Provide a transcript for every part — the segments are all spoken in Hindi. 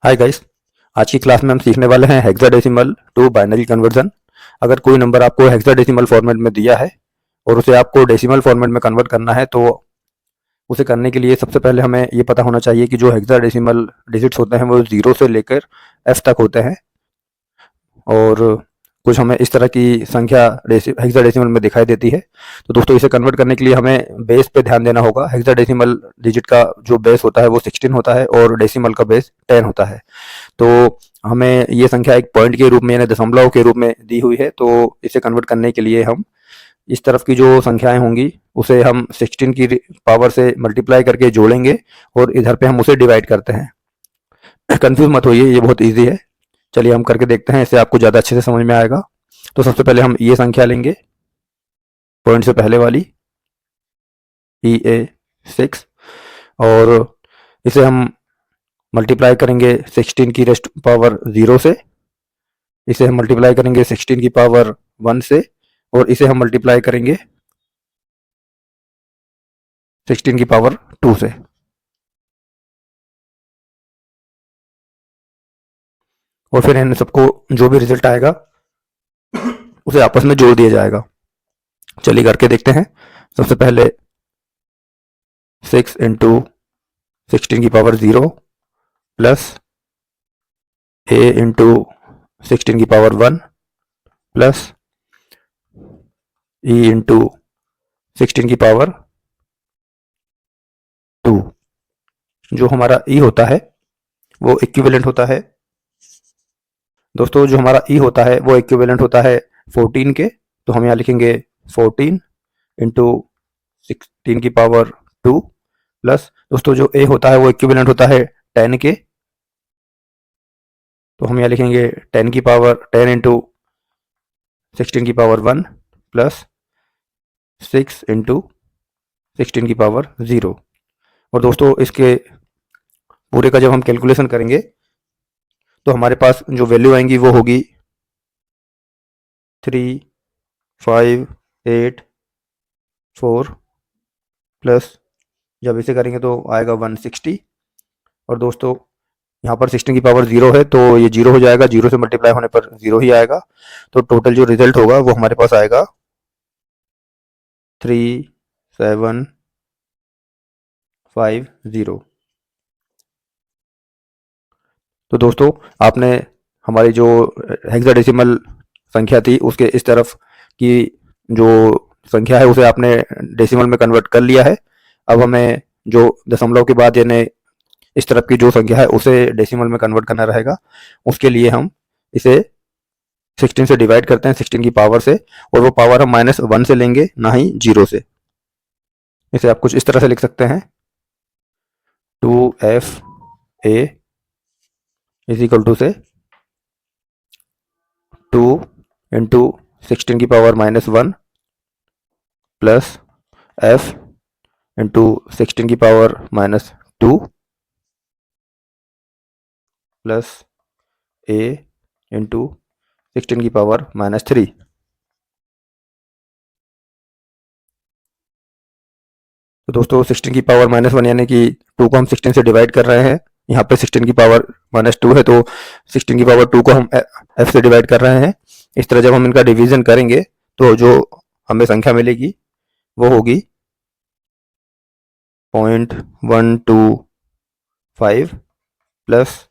Hi guys. आज की क्लास में हम सीखने वाले हैं हेक्साडेसिमल टू बाइनरी कन्वर्जन। अगर कोई नंबर आपको हेक्साडेसिमल फॉर्मेट में दिया है और उसे आपको डेसिमल फॉर्मेट में कन्वर्ट करना है, तो उसे करने के लिए सबसे पहले हमें ये पता होना चाहिए कि जो हेक्साडेसिमल डिजिट्स होते हैं वो 0 से लेकर f तक होते हैं। और कुछ हमें इस तरह की संख्या हेक्साडेसिमल में दिखाई देती है। तो दोस्तों, इसे कन्वर्ट करने के लिए हमें बेस पे ध्यान देना होगा। हेक्साडेसिमल डिजिट का जो बेस होता है वो 16 होता है और डेसिमल का बेस 10 होता है। तो हमें ये संख्या एक पॉइंट के रूप में यानी दशमलव के रूप में दी हुई है। तो इसे कन्वर्ट करने के लिए हम इस तरफ की जो संख्याएं होंगी उसे हम 16 की पावर से मल्टीप्लाई करके जोड़ेंगे और इधर पे हम उसे डिवाइड करते हैं। कंफ्यूज मत होइए, ये बहुत ईजी है। चलिए हम करके देखते हैं, इससे आपको ज़्यादा अच्छे से समझ में आएगा। तो सबसे पहले हम ये संख्या लेंगे, पॉइंट से पहले वाली EA6, और इसे हम मल्टीप्लाई करेंगे 16 की रेस्ट पावर 0 से। इसे हम मल्टीप्लाई करेंगे 16 की पावर 1 से, और इसे हम मल्टीप्लाई करेंगे 16 की पावर 2 से। और फिर इन सबको जो भी रिजल्ट आएगा उसे आपस में जोड़ दिया जाएगा। चलिए करके देखते हैं। सबसे पहले 6 इंटू 16 की पावर 0 प्लस A इंटू 16 की पावर 1 प्लस E इंटू 16 की पावर 2। जो हमारा E होता है वो इक्विवेलेंट होता है दोस्तों, जो हमारा E होता है वो इक्विवेलेंट होता है 14 के। तो हम यहाँ लिखेंगे 14 इंटू 16 की पावर 2 प्लस, दोस्तों जो A होता है वो इक्विवेलेंट होता है 10 के। तो हम यहाँ लिखेंगे 10 की पावर 10 इंटू 16 की पावर 1 प्लस 6 इंटू 16 की पावर 0। और दोस्तों इसके पूरे का जब हम कैलकुलेशन करेंगे तो हमारे पास जो वैल्यू आएंगी वो होगी 3584 प्लस, जब इसे करेंगे तो आएगा 160। और दोस्तों यहाँ पर 16 की पावर 0 है तो ये 0 हो जाएगा, 0 से मल्टीप्लाई होने पर 0 ही आएगा। तो टोटल जो रिजल्ट होगा वो हमारे पास आएगा 3750। तो दोस्तों, आपने हमारी जो हेक्साडेसिमल संख्या थी उसके इस तरफ की जो संख्या है उसे आपने डेसिमल में कन्वर्ट कर लिया है। अब हमें जो दशमलव के बाद यानी इस तरफ की जो संख्या है उसे डेसिमल में कन्वर्ट करना रहेगा। उसके लिए हम इसे 16 से डिवाइड करते हैं, 16 की पावर से, और वो पावर हम -1 से लेंगे, ना ही 0 से। इसे आप कुछ इस तरह से लिख सकते हैं, 2FA इज इक्वल टू से 2 इंटू 16 की पावर -1 प्लस F इंटू 16 की पावर -2 प्लस A इंटू 16 की पावर -3। तो दोस्तों 16 की पावर -1 यानी कि 2 को हम 16 से डिवाइड कर रहे हैं। यहाँ पे 16 की पावर -2 है तो 16 की पावर 2 को हम F से डिवाइड कर रहे हैं। इस तरह जब हम इनका डिवीजन करेंगे तो जो हमें संख्या मिलेगी वो होगी 0.125 प्लस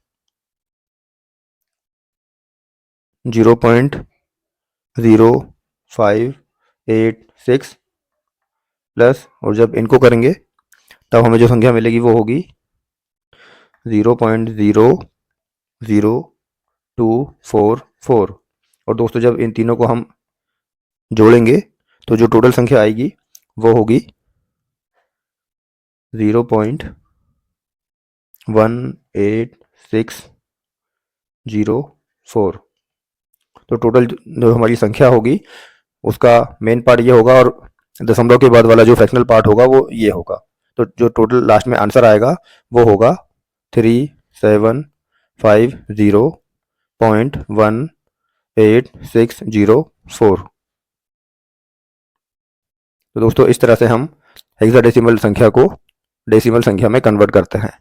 0.0586 प्लस, और जब इनको करेंगे तब हमें जो संख्या मिलेगी वो होगी 0.00244। और दोस्तों जब इन तीनों को हम जोड़ेंगे तो जो टोटल संख्या आएगी वो होगी 0.18604। तो टोटल जो हमारी संख्या होगी उसका मेन पार्ट ये होगा और दशमलव के बाद वाला जो फ्रैक्शनल पार्ट होगा वो ये होगा। तो जो टोटल लास्ट में आंसर आएगा वो होगा 3750.18604। तो दोस्तों इस तरह से हम हेक्साडेसिमल संख्या को डेसिमल संख्या में कन्वर्ट करते हैं।